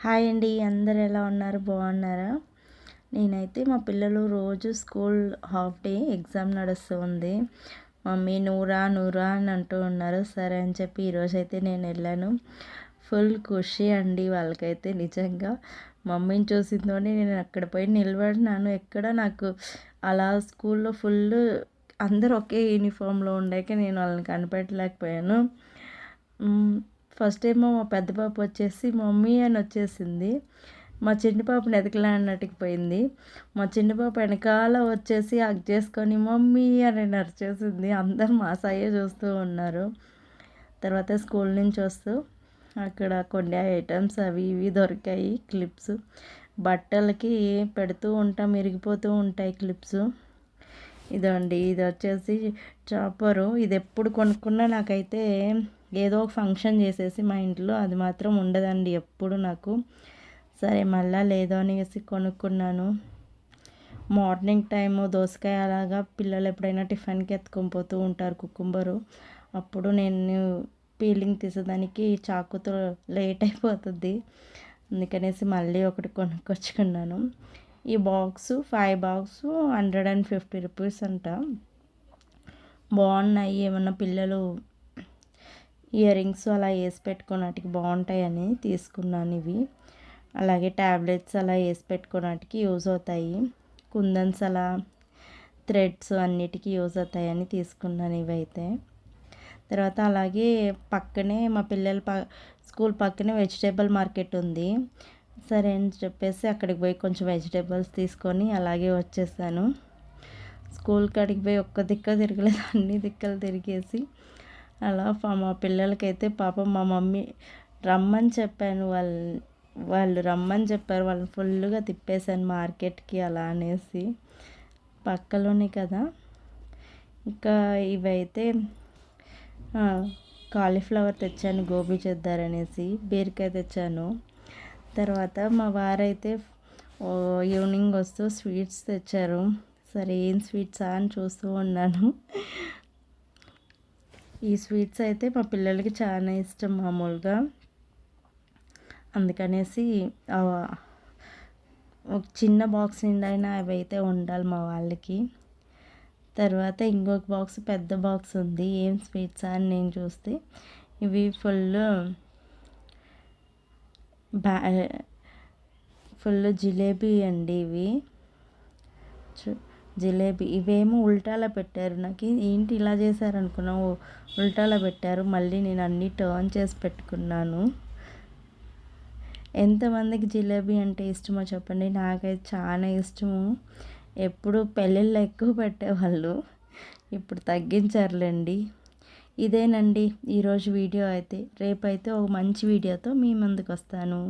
Hi అండి, అందరు ఎలా ఉన్నారు? బాగున్నారా? నేనైతే మా పిల్లలు రోజు స్కూల్ హాఫ్ డే ఎగ్జామ్ నడుస్తుంది. మమ్మీ నూరా నూరా అని అంటూ ఉన్నారు. సరే అని చెప్పి ఈరోజైతే నేను వెళ్ళాను. ఫుల్ ఖుషి అండి వాళ్ళకైతే. నిజంగా మమ్మీని చూసింతోనే నేను అక్కడ పోయి నిలబడినాను. ఎక్కడ నాకు అలా స్కూల్లో ఫుల్ అందరూ ఒకే యూనిఫామ్లో ఉండాక నేను వాళ్ళని కనిపెట్టలేకపోయాను. ఫస్ట్ ఏమో మా పెద్ద పాప వచ్చేసి మమ్మీ అని వచ్చేసింది. మా చిన్న పాపని ఎతకలాడినట్టుకు పోయింది. మా చిన్న పాప వెనకాల వచ్చేసి హగ్ చేసుకొని మమ్మీ అని నడిచేసింది. అందరు మా సాయే చూస్తూ ఉన్నారు. తర్వాత స్కూల్ నుంచి వస్తూ అక్కడ కొన్ని ఐటమ్స్ అవి ఇవి దొరికాయి. క్లిప్స్ బట్టలకి పెడుతూ ఉంటాం, ఇరిగిపోతూ ఉంటాయి క్లిప్స్. ఇదండి, ఇది వచ్చేసి చాపరు. ఇది ఎప్పుడు కొనుక్కున్నా నాకైతే ఏదో ఒక ఫంక్షన్ చేసేసి మా ఇంట్లో అది మాత్రం ఉండదండి ఎప్పుడు నాకు. సరే మళ్ళా లేదో అనేసి కొనుక్కున్నాను. మార్నింగ్ టైము దోసకాయ అలాగా పిల్లలు ఎప్పుడైనా టిఫిన్కి ఎత్తుకొని పోతూ ఉంటారు కుకుంబరు. అప్పుడు నేను పీలింగ్ తీసేదానికి చాకుతో లేట్ అయిపోతుంది. అందుకనేసి మళ్ళీ ఒకటి కొనుక్కొచ్చుకున్నాను. ఈ బాక్సు 5 బాక్సు 150 రూపీస్ అంట. బాగున్నాయి. ఏమన్నా పిల్లలు ఇయర్ రింగ్స్ అలా వేసి పెట్టుకోవడానికి బాగుంటాయని తీసుకున్నాను ఇవి. అలాగే ట్యాబ్లెట్స్ అలా వేసి పెట్టుకోవడానికి యూజ్ అవుతాయి. కుందన్స్ అలా థ్రెడ్స్ అన్నిటికీ యూజ్ అవుతాయని తీసుకున్నాను ఇవైతే. తర్వాత అలాగే పక్కనే మా పిల్లల స్కూల్ పక్కనే వెజిటేబుల్ మార్కెట్ ఉంది. సరే అని చెప్పేసి అక్కడికి పోయి కొంచెం వెజిటేబుల్స్ తీసుకొని అలాగే వచ్చేసాను. స్కూల్ కాడికి పోయి ఒక్క దిక్క తిరగలేదు, అన్ని దిక్కలు తిరిగేసి అలా మా పిల్లలకైతే పాపం మా మమ్మీ రమ్మని చెప్పాను, వాళ్ళు రమ్మని చెప్పారు. వాళ్ళని ఫుల్గా తిప్పేశాను మార్కెట్కి అలా అనేసి. పక్కలోనే కదా. ఇంకా ఇవైతే కాలీఫ్లవర్ తెచ్చాను గోబీ చేద్దారనేసి. బీరకాయ తెచ్చాను. తర్వాత మా వారైతే ఈవినింగ్ వస్తూ స్వీట్స్ తెచ్చారు. సరే ఏం స్వీట్సా అని చూస్తూ ఉన్నాను. ఈ స్వీట్స్ అయితే మా పిల్లలకి చాలా ఇష్టం మామూలుగా. అందుకనేసి ఒక చిన్న బాక్స్ నిండైనా అవి అయితే ఉండాలి మా వాళ్ళకి. తర్వాత ఇంకొక బాక్స్ పెద్ద బాక్స్ ఉంది. ఏం స్వీట్సా అని నేను చూస్తే ఇవి ఫుల్ జిలేబీ అండి ఇవి. జిలేబీ ఇవేమో ఉల్టాలో పెట్టారు. నాకు ఏంటి ఇలా చేశారు అనుకున్నాను. ఉల్టాలో పెట్టారు. మళ్ళీ నేను అన్నీ టర్న్ చేసి పెట్టుకున్నాను. ఎంతమందికి జిలేబీ అంటే ఇష్టమో చెప్పండి. నాకైతే చాలా ఇష్టము. ఎప్పుడు పెళ్ళిళ్ళు ఎక్కువ పెట్టేవాళ్ళు, ఇప్పుడు తగ్గించారులేండి. ఇదేనండి ఈరోజు వీడియో అయితే. రేపైతే ఒక మంచి వీడియోతో మీ ముందుకు వస్తాను.